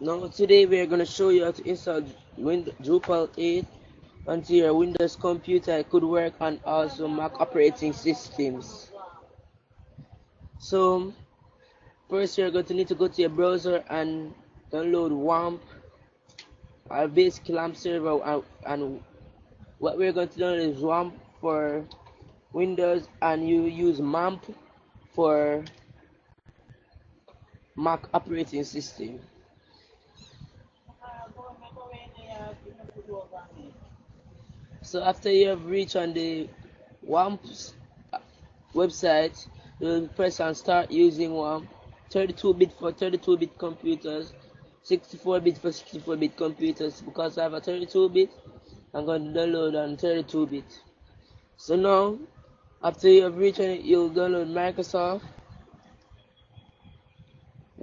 Now today we are going to show you how to install Drupal 8 onto your Windows computer. It could work on also Mac operating systems. So first you're going to need to go to your browser and download WAMP, our basic LAMP server, and what we're going to download is WAMP for Windows, and you use MAMP for Mac operating system. So after you have reached on the WAMP's website, you'll press on start using WAMP. 32-bit for 32-bit computers, 64-bit for 64-bit computers. Because I have a 32-bit, I'm going to download on 32-bit. So now, after you have reached on it, you'll download Microsoft.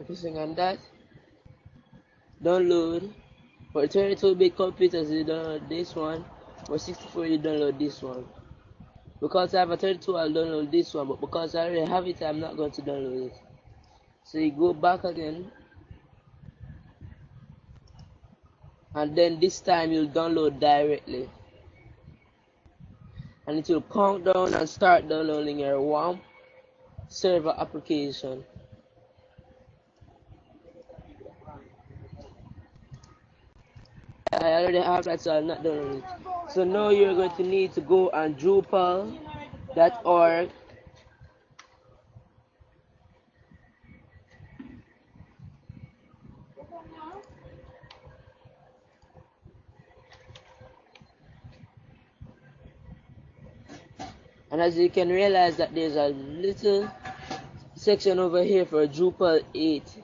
Pressing on that. Download. For 32-bit computers, you download this one. For 64, you download this one. Because I have a 32, I'll download this one. But because I already have it, I'm not going to download it. So you go back again. And then this time you'll download directly. And it will count down and start downloading your WAMP server application. I already have that, so I'm not downloading it. So now you're going to need to go on drupal.org. And as you can realize that there's a little section over here for Drupal 8.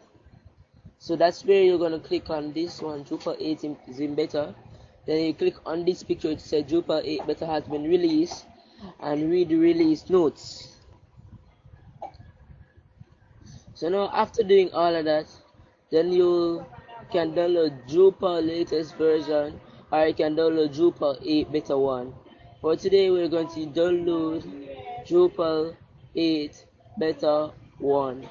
So that's where you're going to click on this one. Drupal 8 is in beta. Then you click on this picture which says Drupal 8 beta has been released, and read the release notes. So now after doing all of that, then you can download Drupal latest version, or you can download Drupal 8 beta 1. For today we're going to download Drupal 8 beta 1.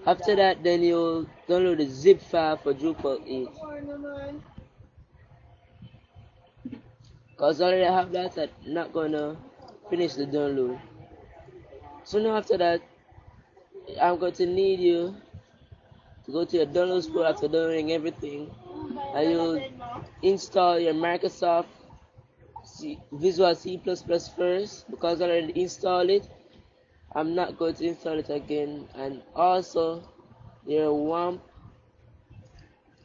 After that, then you'll download the zip file for Drupal 8. Because I already have that, I'm not gonna finish the download. So now after that, I'm going to need you to go to your downloads folder after downloading everything, and you'll install your Microsoft Visual C++ first. Because I already installed it, I'm not going to install it again. And also your WAMP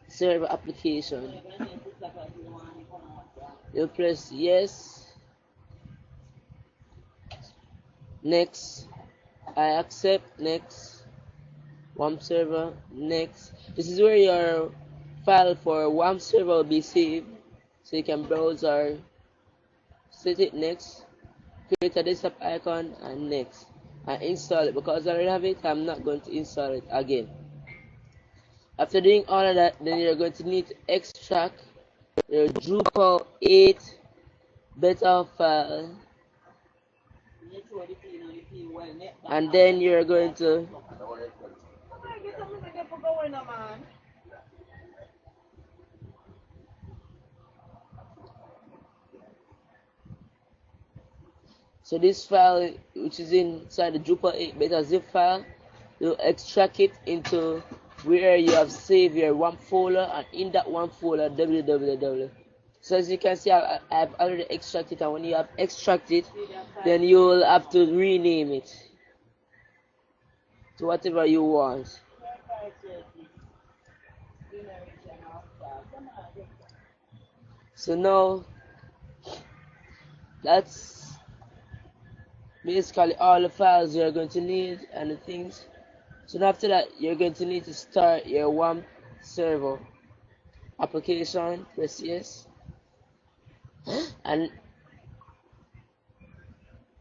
server application. You press yes, next, I accept, next, WAMP server, next. This is where your file for WAMP server will be saved, so you can browse or set it. Next, create a desktop icon, and next, and install it. Because I already have it, I'm not going to install it again. After doing all of that, then you're going to need to extract your Drupal 8 beta file, and then you're going to so this file, which is inside the Drupal 8 beta zip file, you extract it into where you have saved your WAMP folder, and in that WAMP folder www. So as you can see, I've already extracted, and when you have extracted, then you'll have to rename it to whatever you want. So now that's basically all the files you're going to need and the things. So after that, you're going to need to start your WAMP server application. Press yes, and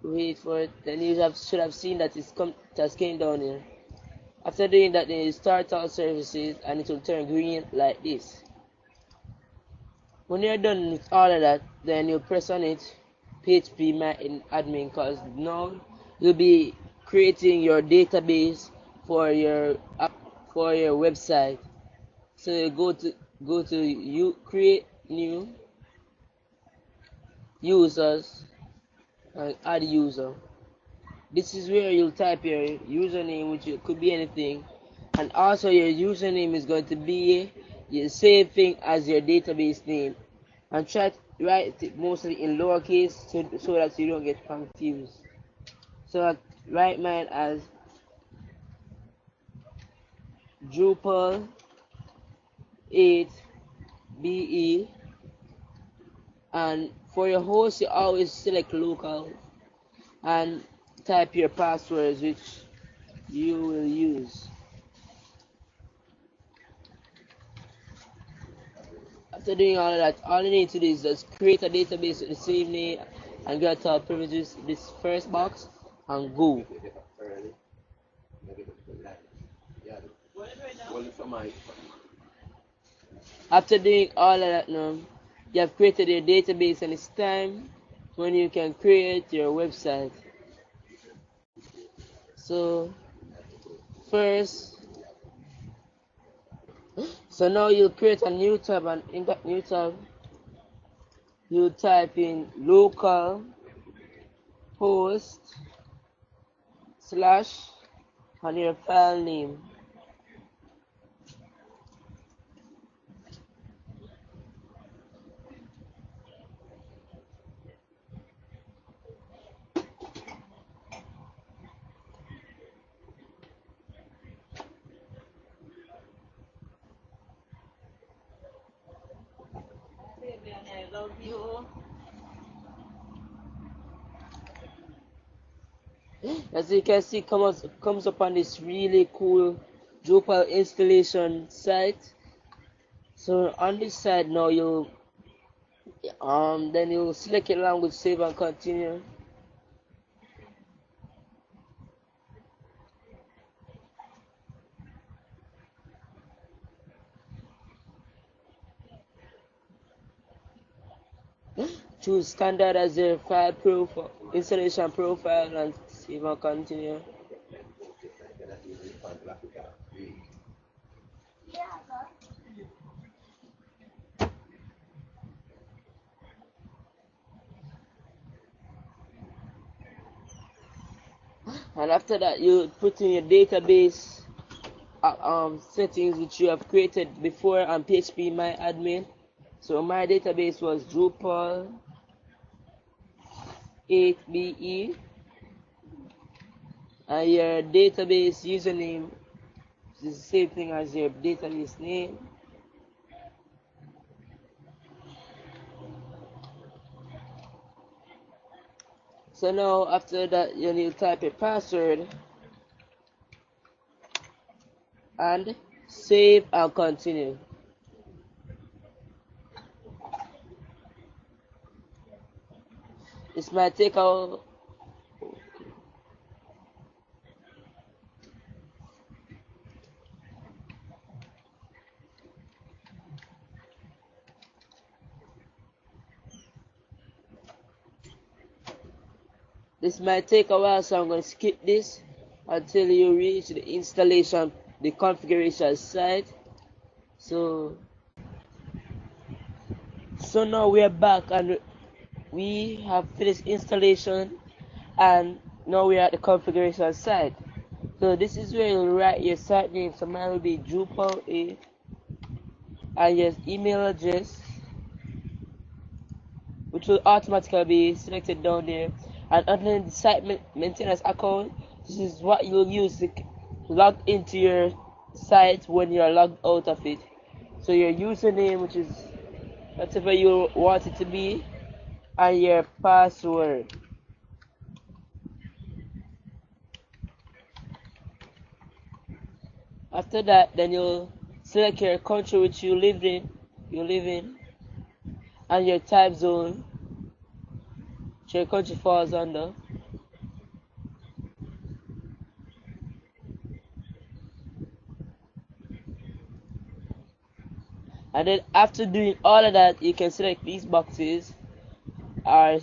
wait for it. Then you should have seen that it has came down here. After doing that, then you start all services, and it will turn green like this. When you're done with all of that, then you press on it, PHP admin, because now you'll be creating your database for your website. So you go to you create new users and add user. This is where you'll type your username, which could be anything, and also your username is going to be the same thing as your database name, and try to write it mostly in lowercase so that you don't get confused. So I write mine as Drupal 8 BE, and for your host you always select local and type your passwords which you will use. After doing all of that, all you need to do is just create a database with the same name and get our privileges this first box and go. After doing all of that now, you have created your database and it's time when you can create your website. So first, now you'll create a new tab, and in that new tab you type in local host slash and your file name. As you can see, comes up on this really cool Drupal installation site. So on this side now you'll then you'll select your language, save and continue. Choose standard as your file profile, installation profile, and save and continue. And after that, you put in your database settings which you have created before on PHP My Admin. So my database was Drupal 8BE, and your database username is the same thing as your database name. So now after that you need to type a password and save and continue. This might take a while, so I'm going to skip this until you reach the installation, the configuration site. So now we are back and we have finished installation, and now we are at the configuration site. So this is where you'll write your site name. So mine will be Drupal 8 and your email address, which will automatically be selected down there. And under the site maintenance account, this is what you'll use to log into your site when you're logged out of it. So your username, which is whatever you want it to be, and your password. After that, then you'll select your country which you live in, and your time zone which your country falls under. And then after doing all of that, you can select these boxes or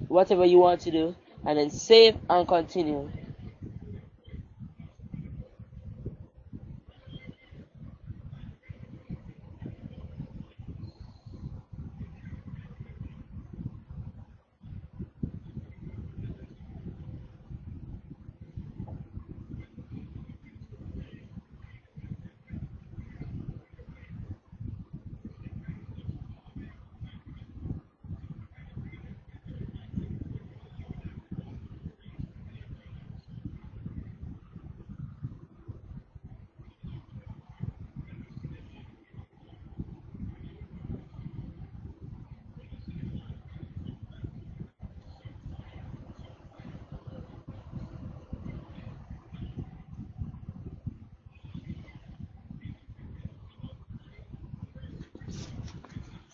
whatever you want to do, and then save and continue.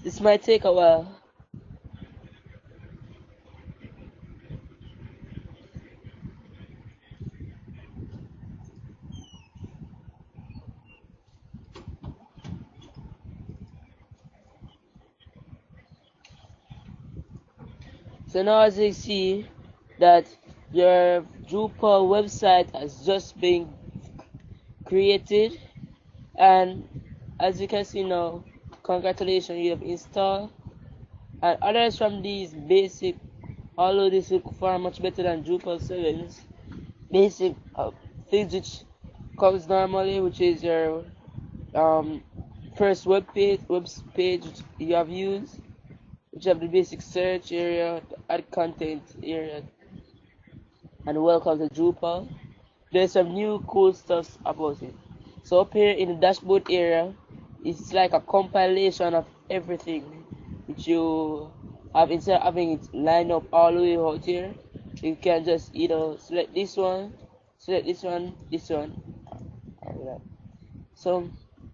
This might take a while. So now as you see that your Drupal website has just been created, and as you can see now, congratulations, you have installed. And others from these basic, although this will far much better than Drupal 7's basic things which comes normally, which is your um, first web page which you have used, which have the basic search area, the add content area, and welcome to Drupal. There's some new cool stuff about it. So up here in the dashboard area, it's like a compilation of everything which you have. Instead of having it lined up all the way out here, you can just select this one, this one, and that. So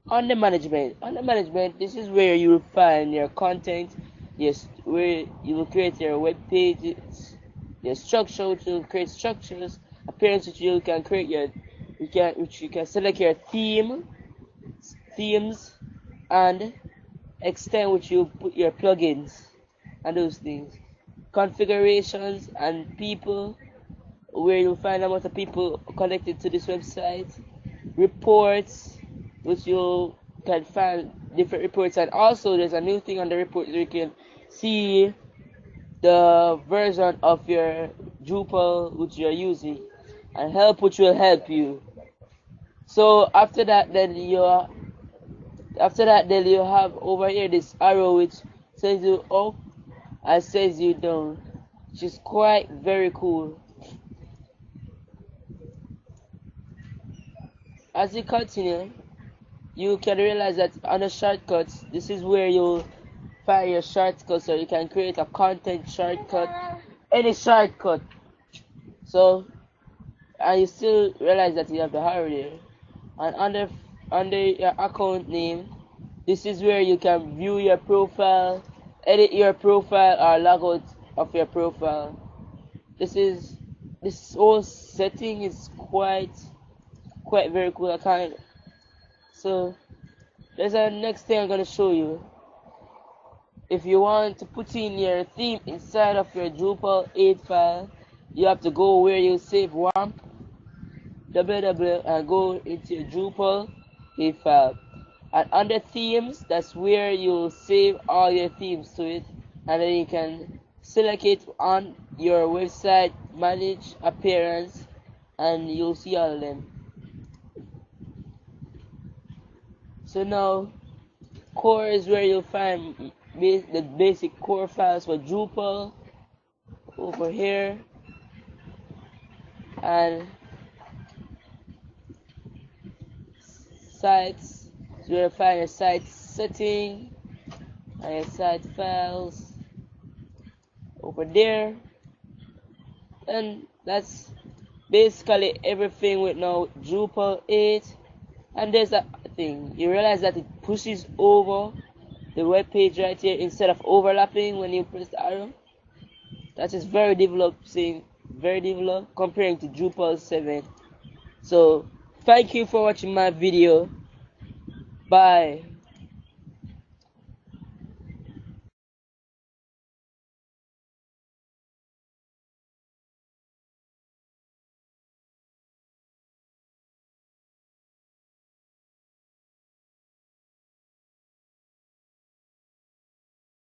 on the management, this is where you will find your content. Yes, where you will create your web pages, your structure, which will create structures, appearance, which you can create which you can select your themes, and extend, which you put your plugins and those things. Configurations and people, where you'll find out the people connected to this website. Reports, which you can find different reports, and also there's a new thing on the report where you can see the version of your Drupal which you're using, and help, which will help you. So after that then you have over here this arrow which sends you up and sends you down, which is quite very cool. As you continue, you can realize that under shortcuts, this is where you find your shortcuts, so you can create a content shortcut, any shortcut. So, and you still realize that you have the arrow there. And under your account name, this is where you can view your profile, edit your profile, or log out of your profile. This whole setting is quite very cool. So there's a next thing I'm gonna show you. If you want to put in your theme inside of your Drupal 8 file, you have to go where you save WAMP, www, and go into your Drupal 8 file. And under themes, that's where you'll save all your themes to it, and then you can select it on your website, manage appearance, and you'll see all of them. So now, core is where you'll find the basic core files for Drupal over here, and sites is where you find your site setting and your site files over there. And that's basically everything with now Drupal 8. And there's that thing, you realize that it pushes over the web page right here instead of overlapping when you press the arrow. That is very developed comparing to Drupal 7. So thank you for watching my video. Bye.